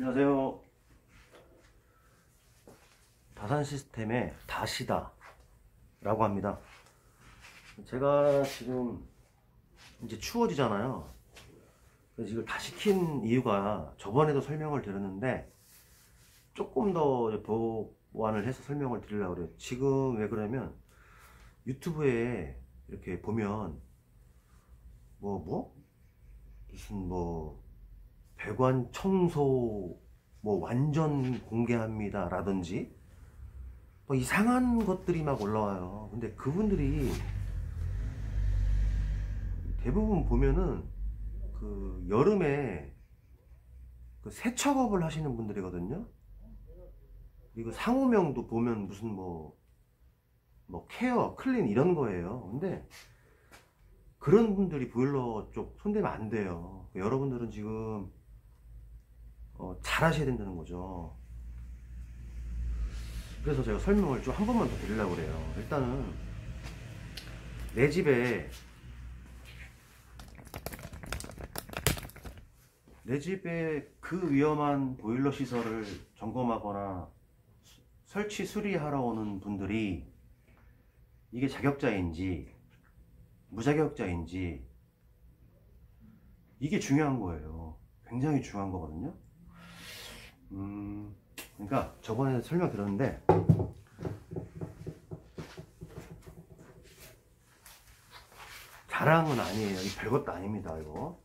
안녕하세요. 다산 시스템의 다시다 라고 합니다. 제가 지금 이제 추워지잖아요. 그래서 이걸 다시 킨 이유가 저번에도 설명을 드렸는데 조금 더 보완을 해서 설명을 드리려고 그래요. 지금 왜 그러냐면 유튜브에 이렇게 보면 무슨 배관 청소 완전 공개합니다 라든지 이상한 것들이 막 올라와요. 근데 그분들이 대부분 보면은 그 여름에 그 세척업을 하시는 분들이거든요. 이거 상호명도 보면 무슨 케어, 클린 이런 거예요. 근데 그런 분들이 보일러 쪽 손대면 안 돼요. 여러분들은 지금 잘 하셔야 된다는 거죠. 그래서 제가 설명을 좀 한 번만 더 드리려고 그래요. 일단은 내 집에 그 위험한 보일러 시설을 점검하거나 설치 수리하러 오는 분들이 이게 자격자인지 무자격자인지 이게 중요한 거예요. 굉장히 중요한 거거든요. 그러니까 저번에 설명드렸는데 자랑은 아니에요. 이 별것도 아닙니다. 이거.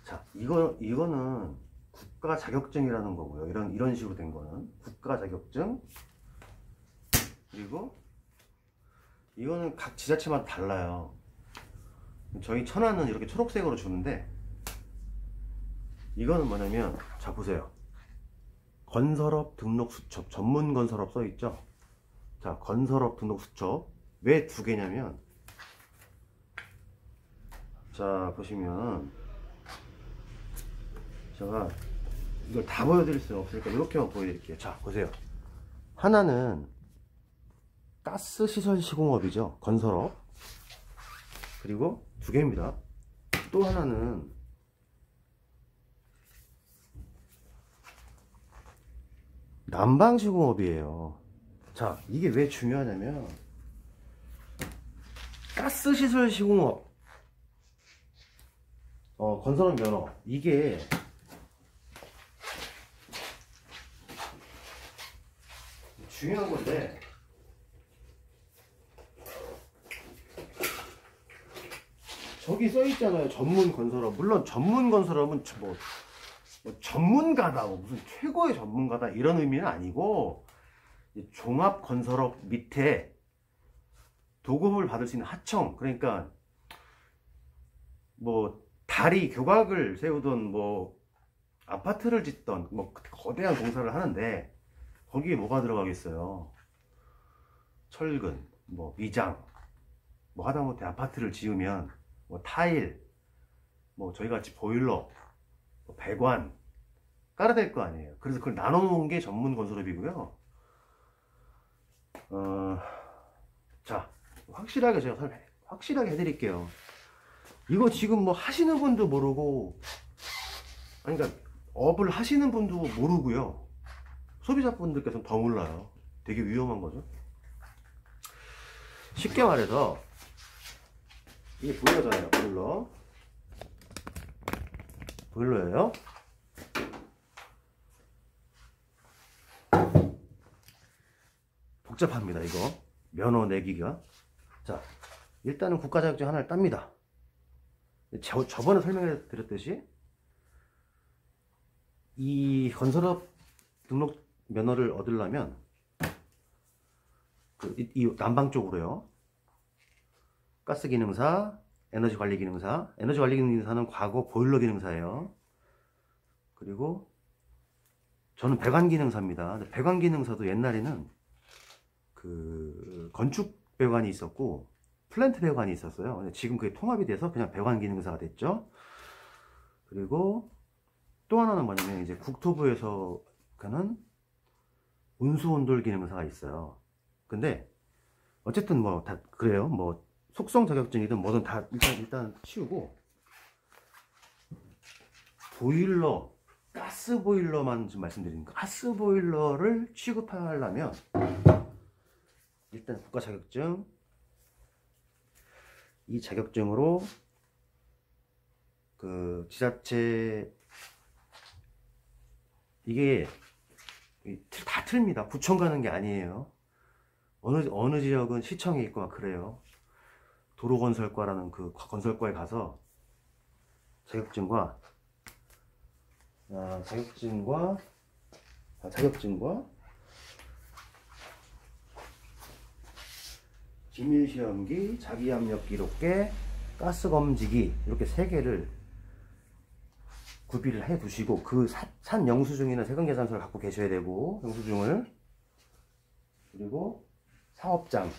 자, 이거는 국가 자격증이라는 거고요. 이런 식으로 된 거는 국가 자격증. 그리고 이거는 각 지자체마다 달라요. 저희 천안은 이렇게 초록색으로 주는데 이거는 뭐냐면, 자 보세요. 건설업 등록 수첩, 전문 건설업 써 있죠. 자, 건설업 등록 수첩 왜 두 개냐면, 자 보시면 제가 이걸 다 보여드릴 수는 없으니까 이렇게만 보여드릴게요. 자 보세요. 하나는 가스시설 시공업이죠. 건설업. 그리고 두 개입니다. 또 하나는 난방시공업이에요. 자, 이게 왜 중요하냐면 가스시설 시공업 건설업 면허, 이게 중요한 건데, 저기 써 있잖아요. 전문 건설업. 물론 전문 건설업은 전문가다, 무슨 최고의 전문가다 이런 의미는 아니고, 종합 건설업 밑에 도급을 받을 수 있는 하청, 그러니까 다리 교각을 세우던 아파트를 짓던 거대한 공사를 하는데 거기에 뭐가 들어가겠어요? 철근, 미장, 하다못해 아파트를 지으면 타일, 저희 같이 보일러, 배관 깔아야 될 거 아니에요. 그래서 그걸 나눠 놓은 게 전문 건설업이고요. 자, 확실하게 제가 확실하게 해드릴게요. 이거 지금 하시는 분도 모르고, 그러니까 업을 하시는 분도 모르고요. 소비자분들께서는 더 몰라요. 되게 위험한 거죠. 쉽게 말해서 이게 보일러잖아요. 보일러예요. 복잡합니다. 이거 면허 내기가. 자, 일단은 국가 자격증 하나를 땁니다. 저번에 설명해 드렸듯이 이 건설업 등록 면허를 얻으려면 이 난방 쪽으로요. 가스 기능사, 에너지 관리 기능사. 에너지 관리 기능사는 과거 보일러 기능사예요. 그리고 저는 배관 기능사입니다. 배관 기능사도 옛날에는 그 건축 배관이 있었고 플랜트 배관이 있었어요. 근데 지금 그게 통합이 돼서 그냥 배관 기능사가 됐죠. 그리고 또 하나는 뭐냐면, 이제 국토부에서 그는 운수온돌 기능사가 있어요. 근데 어쨌든 다 그래요. 속성 자격증이든 뭐든 다 일단 치우고, 보일러 가스보일러만 좀 말씀드리는 거. 가스보일러를 취급하려면 일단 국가 자격증, 이 자격증으로 그 지자체, 이게 다 틀립니다. 구청 가는 게 아니에요. 어느 지역은 시청에 있고 막 그래요. 도로건설과라는 그 건설과에 가서 자격증과 기밀시험기, 자기압력 기록계, 가스검지기, 이렇게 3개를 구비를 해 두시고, 그 산 영수증이나 세금계산서를 갖고 계셔야 되고, 영수증을, 그리고 사업장,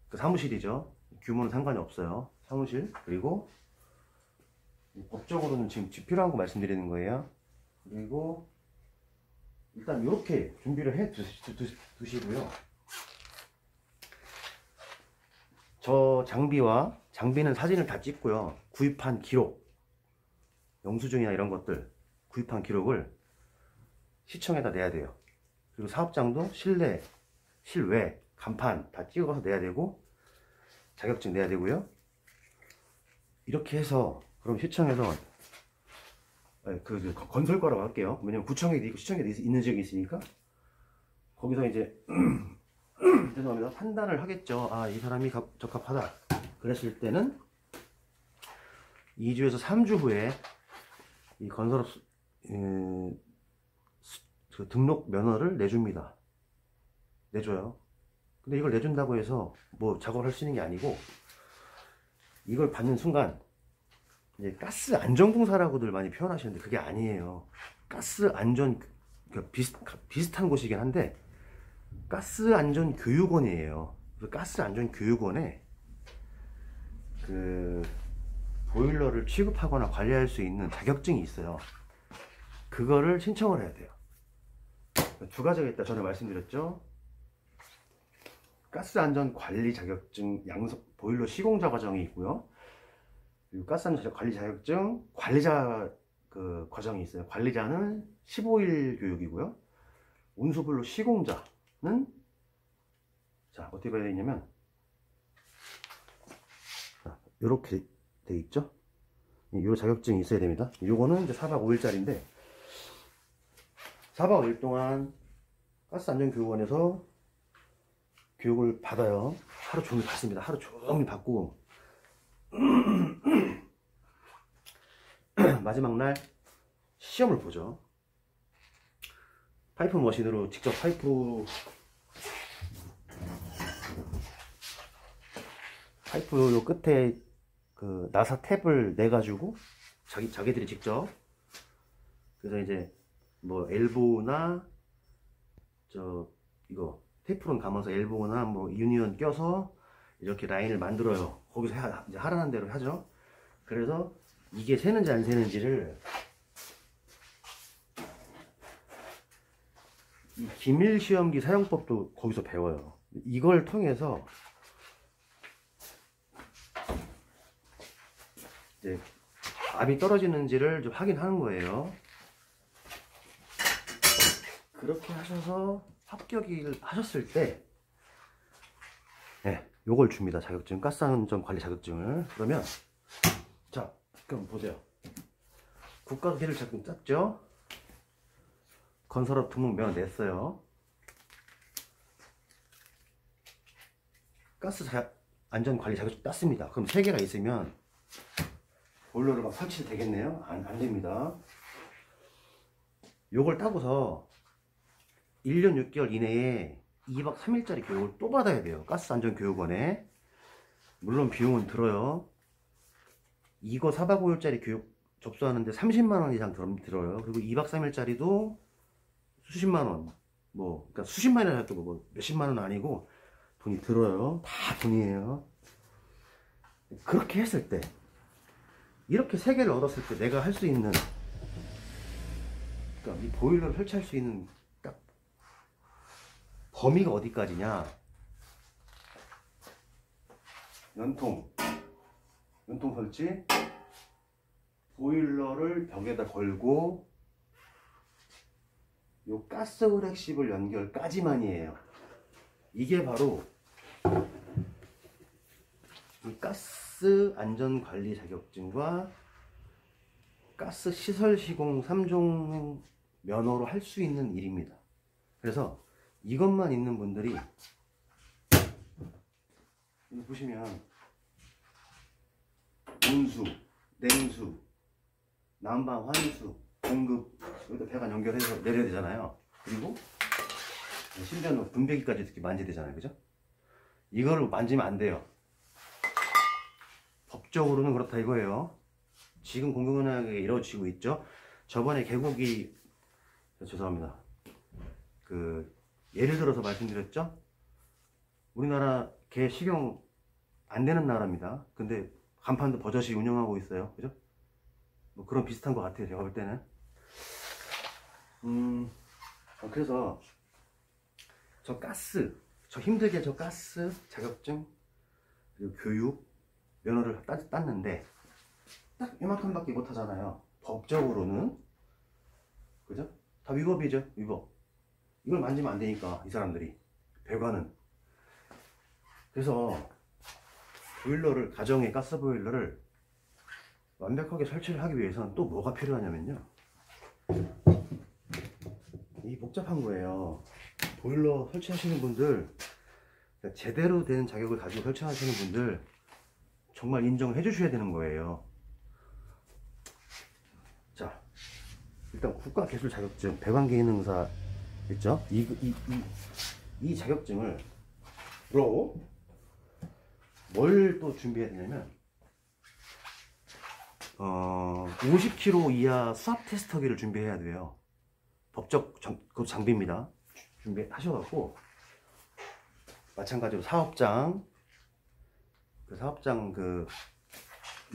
그 사무실이죠. 규모는 상관이 없어요. 사무실. 그리고 법적으로는 지금 필요한 거 말씀드리는 거예요. 그리고 일단 이렇게 준비를 해 두시고요. 저 장비는 사진을 다 찍고요. 구입한 기록, 영수증이나 이런 것들, 구입한 기록을 시청에다 내야 돼요. 그리고 사업장도 실내, 실외, 간판 다 찍어서 내야 되고, 자격증 내야 되고요. 이렇게 해서, 그럼 시청에서, 건설과라고 할게요. 왜냐면 구청에 있고 시청에 있는 지역이 있으니까, 거기서 이제, 죄송합니다. 판단을 하겠죠. 아, 이 사람이 적합하다. 그랬을 때는, 2주에서 3주 후에, 이 건설업, 그 등록 면허를 내줍니다. 내줘요. 근데 이걸 내준다고 해서 뭐 작업을 할 수 있는 게 아니고, 이걸 받는 순간 이제 가스 안전공사라고들 많이 표현하시는데 그게 아니에요. 가스 안전, 비슷한 곳이긴 한데 가스 안전 교육원이에요. 가스 안전 교육원에 그 보일러를 취급하거나 관리할 수 있는 자격증이 있어요. 그거를 신청을 해야 돼요. 2가지가 있다 전에 말씀드렸죠. 가스 안전 관리 자격증 양성 보일러 시공자 과정이 있고요. 그리고 가스 안전 관리 자격증 관리자 그 과정이 있어요. 관리자는 15일 교육이고요. 온수보일러 시공자는, 자, 어떻게 봐야 되냐면, 이렇게 돼 있죠. 이 자격증이 있어야 됩니다. 요거는 이제 4박 5일짜리인데 4박 5일 동안 가스 안전 교육원에서 교육을 받아요. 하루 종일 받습니다. 하루 종일 받고 마지막 날 시험을 보죠. 파이프 머신으로 직접 파이프 요 끝에 그 나사 탭을 내 가지고 자기들이 직접, 그래서 이제 뭐 엘보나 이거 테이프론 감아서 엘보나 뭐 유니온 껴서 이렇게 라인을 만들어요. 거기서 이제 하라는 대로 하죠. 그래서 이게 새는지 안 새는지를 이 기밀시험기 사용법도 거기서 배워요. 이걸 통해서 이제 압이 떨어지는지를 좀 확인하는 거예요. 그렇게 하셔서 합격을 하셨을 때, 네, 요걸 줍니다. 자격증, 가스안전 관리 자격증을. 그러면, 자, 그럼 보세요. 국가 기밀 자격증 땄죠? 건설업 등록 면허 냈어요. 가스 안전 관리 자격증 땄습니다. 그럼 3개가 있으면 보일러를 막 설치 되겠네요? 안 됩니다. 요걸 따고서 1년 6개월 이내에 2박 3일짜리 교육을 또 받아야 돼요. 가스안전교육원에. 물론 비용은 들어요. 이거 4박 5일짜리 교육 접수하는데 30만원 이상 들어요. 그리고 2박 3일짜리도 수십만원, 그러니까 수십만원이라 해도 뭐 몇십만원 아니고 돈이 들어요. 다 돈이에요. 그렇게 했을 때, 이렇게 3개를 얻었을 때 내가 할 수 있는, 그러니까 이 보일러를 설치할 수 있는 딱 범위가 어디까지냐. 연통 설치, 보일러를 벽에다 걸고 요 가스 홀액십을 연결까지만이에요. 이게 바로 이 가스 안전관리 자격증과 가스 시설 시공 3종 면허로 할 수 있는 일입니다. 그래서 이것만 있는 분들이 여기 보시면 온수, 냉수, 난방, 환수, 공급 여기다 배관 연결해서 내려야 되잖아요. 그리고 심지어는 분배기까지 이렇게 만져야 되잖아요. 그죠? 이거를 만지면 안 돼요. 법적으로는 그렇다 이거예요. 지금 공공연하게 이루어지고 있죠. 저번에 개고기 죄송합니다. 예를 들어서 말씀드렸죠. 우리나라 개 식용 안 되는 나라입니다. 근데 간판도 버젓이 운영하고 있어요. 그죠? 뭐 그런 비슷한 것 같아요. 제가 볼 때는. 그래서 저 힘들게 저 가스 자격증 그리고 교육 면허를 땄는데 딱 이만큼밖에 못 하잖아요. 법적으로는. 그죠? 다 위법이죠. 위법. 이걸 만지면 안 되니까 이 사람들이 배관은. 그래서 보일러를, 가정의 가스 보일러를 완벽하게 설치를 하기 위해서는 또 뭐가 필요하냐면요, 이 복잡한 거예요. 보일러 설치하시는 분들, 제대로 된 자격을 가지고 설치하시는 분들 정말 인정해 주셔야 되는 거예요. 자, 일단 국가기술 자격증 배관기능사 있죠? 이 자격증을 뭘 또 준비해야 되냐면 50kg 이하 수압 테스터기를 준비해야 돼요. 법적 장비입니다. 준비하셔갖고 마찬가지로 사업장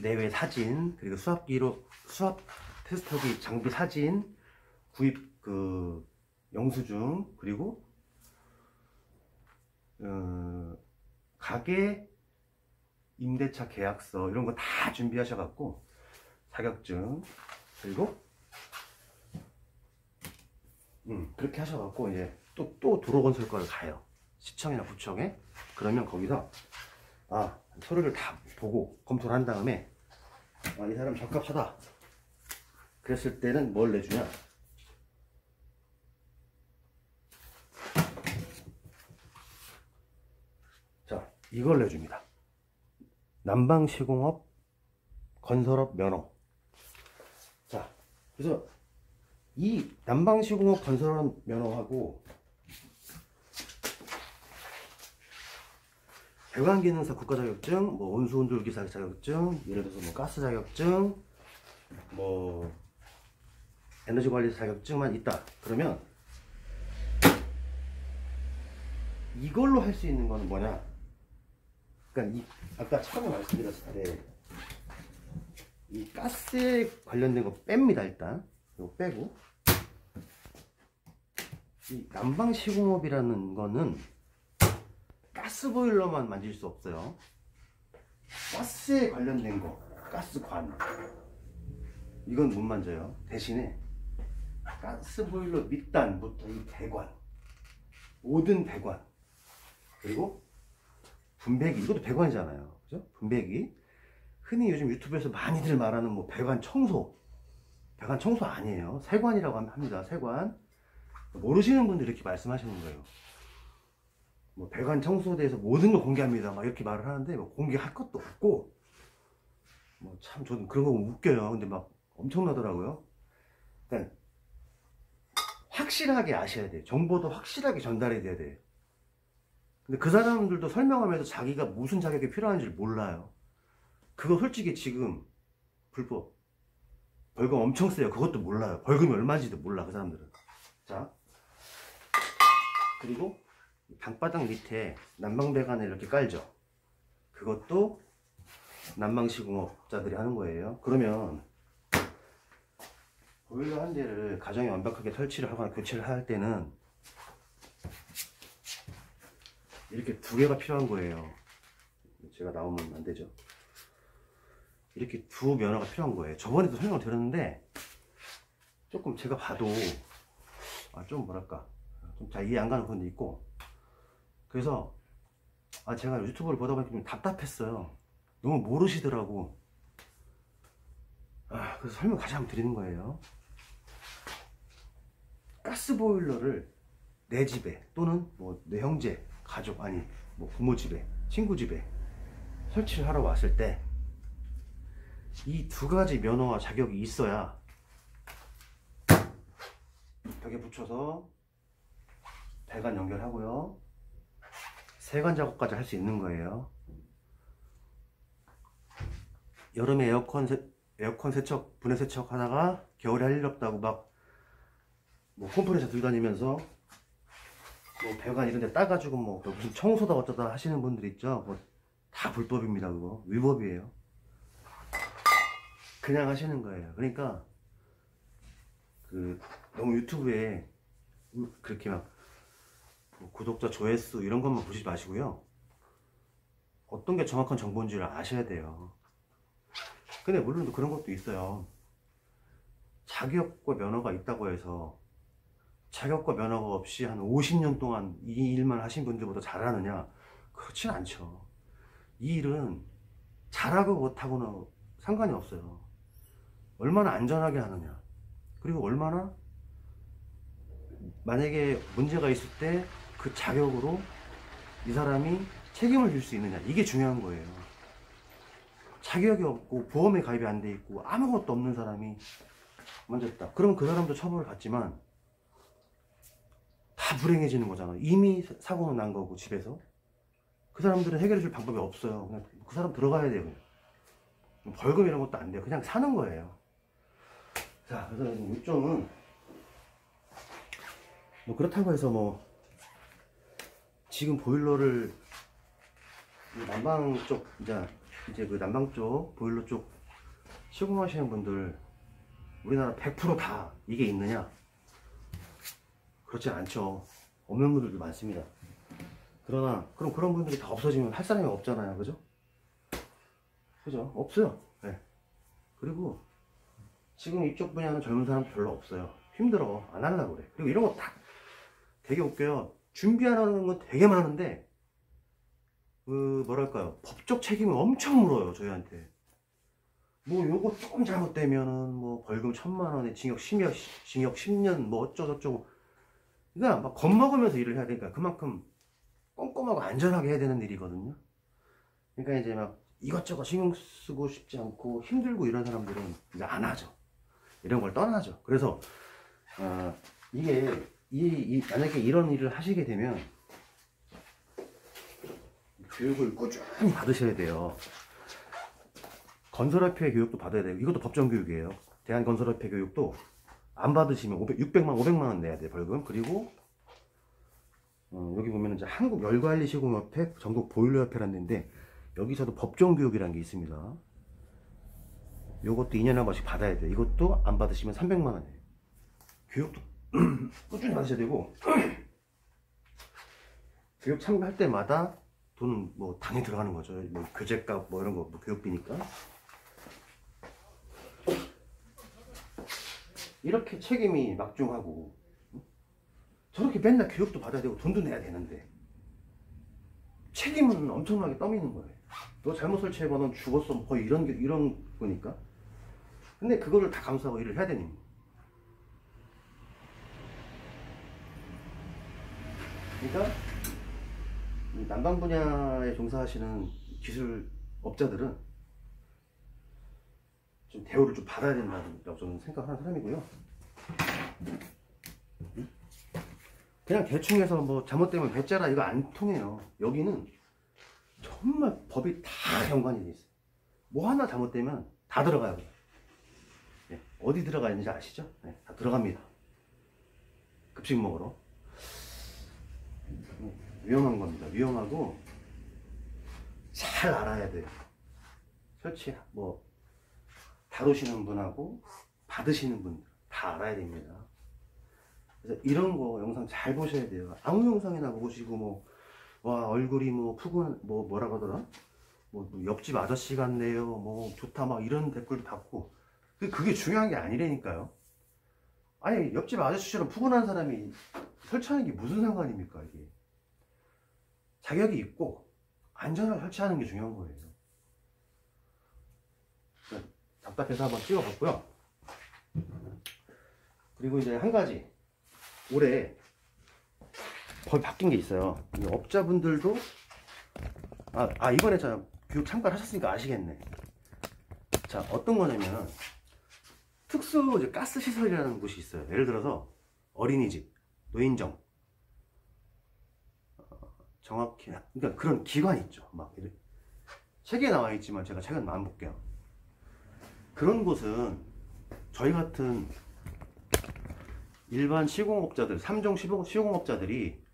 내외 사진, 그리고 수압 테스터기 장비 사진, 구입 영수증, 그리고 가게 임대차 계약서 이런 거 다 준비하셔갖고 자격증, 그리고 그렇게 하셔갖고 이제 또 도로건설과를 가요. 시청이나 구청에. 그러면 거기서 서류를 다 보고 검토를 한 다음에 이 사람 적합하다 그랬을 때는 뭘 내주냐, 자, 이걸 내줍니다. 난방시공업 건설업 면허. 자, 그래서 이 난방시공업 건설업 면허하고 배관기능사 국가자격증, 뭐 온수온돌기사 자격증, 예를 들어서 뭐 가스 자격증, 뭐 에너지관리사 자격증만 있다 그러면 이걸로 할 수 있는 거는 뭐냐, 그러니까 아까 처음에 말씀드렸을 때 이 가스에 관련된 거 뺍니다. 일단 이거 빼고, 이 난방시공업이라는 거는 가스보일러만 만질 수 없어요. 가스에 관련된 거, 가스관, 이건 못 만져요. 대신에 가스보일러 밑단부터 이 배관, 모든 배관, 그리고 분배기, 이것도 배관이잖아요. 그죠? 분배기. 흔히 요즘 유튜브에서 많이들 말하는 뭐 배관 청소 아니에요. 세관이라고 합니다. 세관. 모르시는 분들이 이렇게 말씀하시는 거예요. 뭐 배관 청소에 대해서 모든 걸 공개합니다 막 이렇게 말을 하는데 뭐 공개할 것도 없고, 뭐 참 저는 그런 거 웃겨요. 근데 막 엄청나더라고요. 그러니까 확실하게 아셔야 돼요. 정보도 확실하게 전달해 줘야 돼요. 근데 그 사람들도 설명하면서 자기가 무슨 자격이 필요한지 몰라요. 그거 솔직히 지금 불법 벌금 엄청 세요. 그것도 몰라요. 벌금이 얼마인지도 몰라 그 사람들은. 자, 그리고 방바닥 밑에 난방배관을 이렇게 깔죠. 그것도 난방시공업자들이 하는 거예요. 그러면 보일러 한 대를 가정에 완벽하게 설치를 하거나 교체를 할 때는 이렇게 두 개가 필요한 거예요. 제가 나오면 안 되죠. 이렇게 두 면허가 필요한 거예요. 저번에도 설명을 드렸는데 조금 제가 봐도 좀 뭐랄까 좀 잘 이해 안 가는 부분도 있고, 그래서 제가 유튜브를 보다 보니까 좀 답답했어요. 너무 모르시더라고. 그래서 설명 다시 한번 드리는 거예요. 가스보일러를 내 집에 또는 뭐 내 형제, 가족, 아니 뭐 부모 집에, 친구 집에 설치를 하러 왔을 때 이 두 가지 면허와 자격이 있어야 벽에 붙여서 배관 연결하고요, 세관 작업까지 할 수 있는 거예요. 여름에 에어컨 세척, 분해 세척 하다가 겨울에 할 일 없다고 막 뭐 컴프레셔 들고 다니면서 뭐 배관 이런 데 따가지고 뭐 무슨 청소다 어쩌다 하시는 분들 있죠. 뭐 다 불법입니다. 그거 위법이에요. 그냥 하시는 거예요. 그러니까 너무 유튜브에 그렇게 막 구독자 조회수 이런 것만 보시지 마시고요, 어떤 게 정확한 정보인지를 아셔야 돼요. 근데 물론 그런 것도 있어요. 자격과 면허가 있다고 해서 자격과 면허가 없이 한 50년 동안 이 일만 하신 분들보다 잘하느냐? 그렇진 않죠. 이 일은 잘하고 못하고는 상관이 없어요. 얼마나 안전하게 하느냐, 그리고 얼마나 만약에 문제가 있을 때 그 자격으로 이 사람이 책임을 질 수 있느냐, 이게 중요한 거예요. 자격이 없고 보험에 가입이 안 돼 있고 아무것도 없는 사람이 먼저 했다, 그러면 그 사람도 처벌을 받지만 다 불행해지는 거잖아. 이미 사고는 난 거고 집에서 그 사람들은 해결해 줄 방법이 없어요. 그냥 그 사람 들어가야 돼요. 그냥 벌금 이런 것도 안 돼요. 그냥 사는 거예요. 자, 그래서 요점은 뭐 그렇다고 해서 뭐 지금 보일러를 난방 쪽 이제 그 난방 쪽 보일러 쪽 시공하시는 분들 우리나라 100% 다 이게 있느냐? 그렇지 않죠. 없는 분들도 많습니다. 그러나 그런 분들이 다 없어지면 할 사람이 없잖아요. 그죠? 그죠? 없어요. 네. 그리고 지금 이쪽 분야는 젊은 사람 별로 없어요. 힘들어. 안 하려고 그래. 그리고 이런 거 다 되게 웃겨요. 준비하는 건 되게 많은데 뭐랄까요, 법적 책임을 엄청 물어요. 저희한테 뭐 요거 조금 잘못되면은 뭐 벌금 1000만 원에 징역 10년 뭐 어쩌고저쩌고. 그러니까 막 겁먹으면서 일을 해야 되니까 그만큼 꼼꼼하고 안전하게 해야 되는 일이거든요. 그러니까 이제 막 이것저것 신경 쓰고 싶지 않고 힘들고 이런 사람들은 이제 안 하죠. 이런 걸 떠나죠. 그래서 이게 만약에 이런 일을 하시게 되면 교육을 꾸준히 받으셔야 돼요. 건설협회 교육도 받아야 돼요. 이것도 법정 교육이에요. 대한건설협회 교육도 안 받으시면 500만 원 내야 돼요, 벌금. 그리고 여기 보면 이제 한국열관리시공협회 전국보일러협회라는 데인데 여기서도 법정 교육이라는 게 있습니다. 요것도 2년에 한 번씩 받아야 돼요. 이것도 안 받으시면 300만 원이에요. 교육도 꾸준히 받으셔야 되고 교육 참가할 때마다 돈은 뭐 당연히 들어가는 거죠. 뭐 교재값 뭐 이런 거 뭐 교육비니까. 이렇게 책임이 막중하고 저렇게 맨날 교육도 받아야 되고 돈도 내야 되는데 책임은 엄청나게 떠미는 거예요. 너 잘못 설치해봐, 넌 죽었어, 뭐 거의 이런 거니까. 근데 그거를 다 감수하고 일을 해야 되는 거예요. 그러니까 이 난방 분야에 종사하시는 기술업자들은 좀 대우를 좀 받아야 된다고 저는 생각하는 사람이고요. 그냥 대충 해서 뭐 잘못되면 배째라 이거 안 통해요. 여기는 정말 법이 다 연관이 돼 있어요. 뭐 하나 잘못되면 다 들어가요. 네, 어디 들어가 있는지 아시죠? 네, 다 들어갑니다. 급식 먹으러. 위험한 겁니다. 위험하고 잘 알아야 돼요. 설치 뭐 다루시는 분하고 받으시는 분들 다 알아야 됩니다. 그래서 이런 거 영상 잘 보셔야 돼요. 아무 영상이나 보시고 뭐 와 얼굴이 뭐 푸근 뭐라 그러더라, 뭐 옆집 아저씨 같네요, 뭐 좋다 막 이런 댓글도 받고. 그게 중요한 게 아니라니까요. 아니 옆집 아저씨처럼 푸근한 사람이 설치하는 게 무슨 상관입니까? 이게 자격이 있고 안전하게 설치하는 게 중요한 거예요. 답답해서 한번 찍어봤고요. 그리고 이제 한 가지 올해 법이 바뀐 게 있어요. 업자분들도 이번에 저 교육 참가를 하셨으니까 아시겠네. 자, 어떤 거냐면 특수 이제 가스 시설이라는 곳이 있어요. 예를 들어서 어린이집, 노인정, 정확히 그러니까 그런 기관이 있죠. 막 책에 나와 있지만 제가 책은 안 볼게요. 그런 곳은 저희 같은 일반 시공업자들, 3종 시공업자들이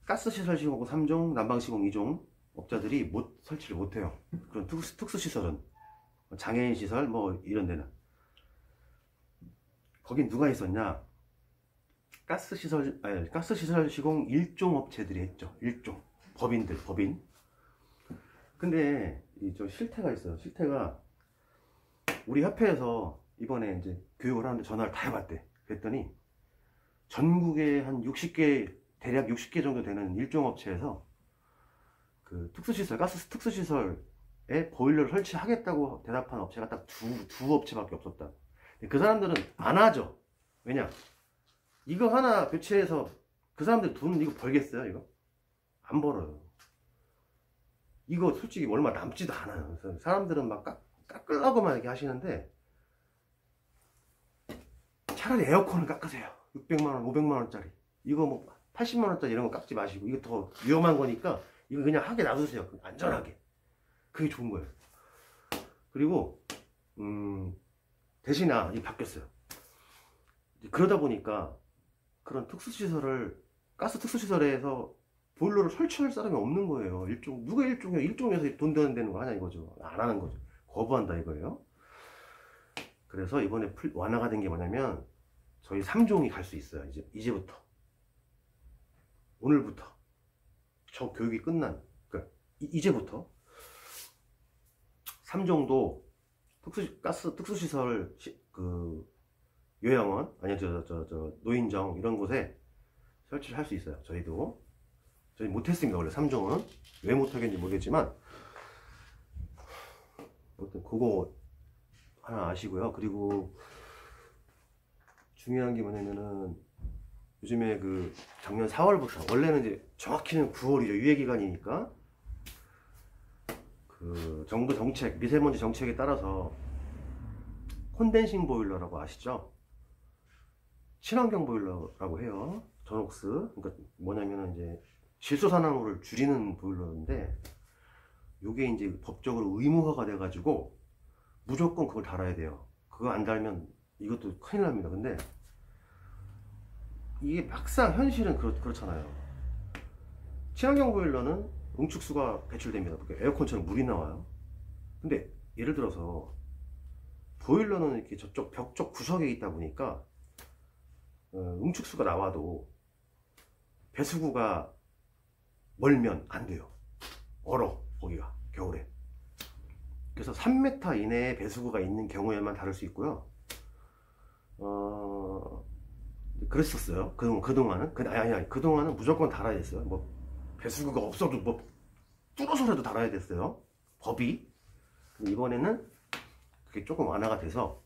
가스시설 시공 3종, 난방시공 2종 업자들이 설치를 못해요. 그런 특수시설은 장애인 시설 뭐 이런 데는. 거긴 누가 있었냐? 가스시설 시공 1종 업체들이 했죠. 1종 법인. 근데 저 실태가 있어요. 실태가 우리 협회에서 이번에 이제 교육을 하는데 전화를 다 해봤대. 그랬더니 전국에 한 60개, 대략 60개 정도 되는 일종 업체에서 그 특수시설, 가스 특수시설에 보일러를 설치하겠다고 대답한 업체가 딱 두 업체밖에 없었다. 그 사람들은 안 하죠. 왜냐? 이거 하나 배치해서 그 사람들 돈 이거 벌겠어요? 이거? 안 벌어요. 이거 솔직히 얼마 남지도 않아요. 그래서 사람들은 막 깎으려고만 이렇게 하시는데 차라리 에어컨을 깎으세요. 600만원, 500만원짜리. 이거 뭐 80만원짜리 이런 거 깎지 마시고 이거 더 위험한 거니까 이거 그냥 하게 놔두세요. 안전하게. 그게 좋은 거예요. 그리고 대신에 이 바뀌었어요. 그러다 보니까 그런 특수시설을 가스 특수시설에서 보일러를 설치할 사람이 없는 거예요. 누가 일종에서 돈 드는 데는 거 하냐 이거죠. 안 하는 거죠. 거부한다 이거예요. 그래서 이번에 완화가 된 게 뭐냐면 저희 3종이 갈 수 있어요. 이제부터 오늘부터 저 교육이 끝난 그러니까 이제부터 3종도 가스 특수시설 그 요양원 아니 저 노인정 이런 곳에 설치를 할 수 있어요. 저희 못했습니다. 원래 3종은 왜 못하겠는지 모르겠지만 아무튼 그거 하나 아시고요. 그리고 중요한 게 뭐냐면은 요즘에 그 작년 4월부터 원래는 이제 정확히는 9월이죠. 유예기간이니까 그 정부 정책, 미세먼지 정책에 따라서 콘덴싱 보일러라고 아시죠? 친환경 보일러라고 해요. 전옥스. 그러니까 뭐냐면은 이제 질소산화물을 줄이는 보일러인데 요게 이제 법적으로 의무화가 돼 가지고 무조건 그걸 달아야 돼요. 그거 안 달면 이것도 큰일 납니다. 근데 이게 막상 현실은 그렇잖아요. 친환경 보일러는 응축수가 배출됩니다. 그러니까 에어컨처럼 물이 나와요. 근데 예를 들어서 보일러는 이렇게 저쪽 벽 쪽 구석에 있다 보니까 응축수가 나와도 배수구가 멀면 안 돼요. 얼어 거기가 겨울에. 그래서 3m 이내에 배수구가 있는 경우에만 다룰 수 있고요. 그랬었어요. 그동안은. 그동안은 무조건 달아야 됐어요. 뭐 배수구가 없어도 뭐 뚫어서라도 달아야 됐어요. 법이. 이번에는 그게 조금 완화가 돼서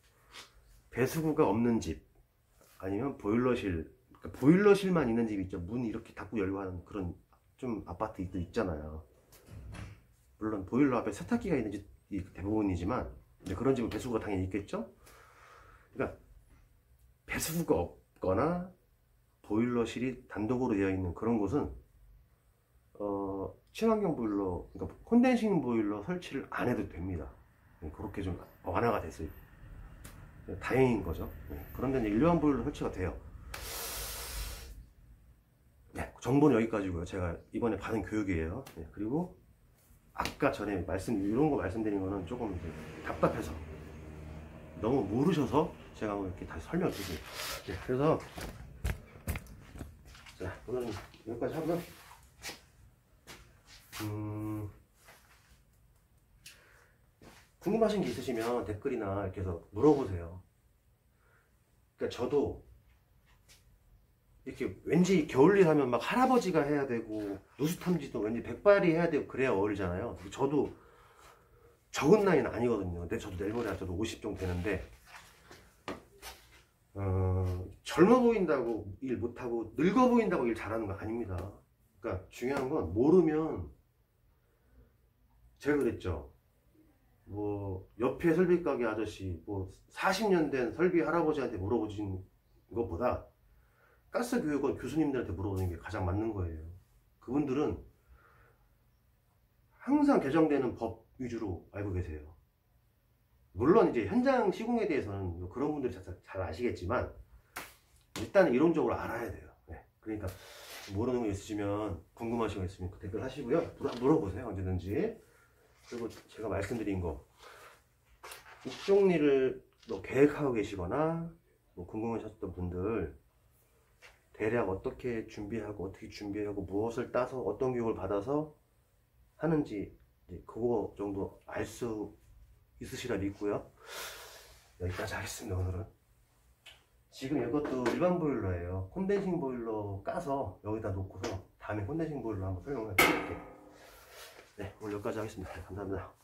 배수구가 없는 집 아니면 보일러실, 그러니까 보일러실만 있는 집 있죠. 문 이렇게 닫고 열고 하는 그런 좀 아파트도 있잖아요. 물론 보일러 앞에 세탁기가 있는 집이 대부분이지만 이제 그런 집은 배수구가 당연히 있겠죠. 그러니까 배수구가 없거나 보일러실이 단독으로 되어 있는 그런 곳은 친환경 보일러, 그러니까 콘덴싱 보일러 설치를 안 해도 됩니다. 그렇게 좀 완화가 됐어요. 다행인 거죠. 그런데 이제 일반 보일러 설치가 돼요. 네, 정보는 여기까지고요. 제가 이번에 받은 교육이에요. 네, 그리고 아까 전에 이런 거 말씀드린 거는 조금 답답해서 너무 모르셔서 제가 이렇게 다시 설명을 드립니다. 네, 그래서 자, 오늘은 여기까지 하고요. 궁금하신 게 있으시면 댓글이나 이렇게 해서 물어보세요. 그러니까 저도 이렇게 왠지 겨울일 하면 막 할아버지가 해야 되고 누수탐지도 왠지 백발이 해야 되고 그래야 어울리잖아요. 저도 적은 나이는 아니거든요. 근데 저도 내일 모레 저도 50 정도 되는데 젊어 보인다고 일 못하고 늙어 보인다고 일 잘하는 거 아닙니다. 그러니까 중요한 건 모르면 제가 그랬죠. 뭐 옆에 설비 가게 아저씨 뭐 40년 된 설비 할아버지한테 물어보신 것보다 가스 교육원 교수님들한테 물어보는 게 가장 맞는 거예요. 그분들은 항상 개정되는 법 위주로 알고 계세요. 물론 이제 현장 시공에 대해서는 뭐 그런 분들이 잘 아시겠지만 일단은 이론적으로 알아야 돼요. 네. 그러니까 모르는 거 있으시면 궁금하신 거 있으면 댓글 하시고요. 물어보세요. 언제든지. 그리고 제가 말씀드린 거 이쪽 일을 뭐 계획하고 계시거나 뭐 궁금하셨던 분들 대략 어떻게 준비하고 무엇을 따서 어떤 교육을 받아서 하는지 그거 정도 알 수 있으시라 믿고요. 여기까지 하겠습니다. 오늘은 지금 이것도 일반 보일러예요. 콘덴싱 보일러 까서 여기다 놓고서 다음에 콘덴싱 보일러 한번 설명을 해드릴게요. 네, 오늘 여기까지 하겠습니다. 감사합니다.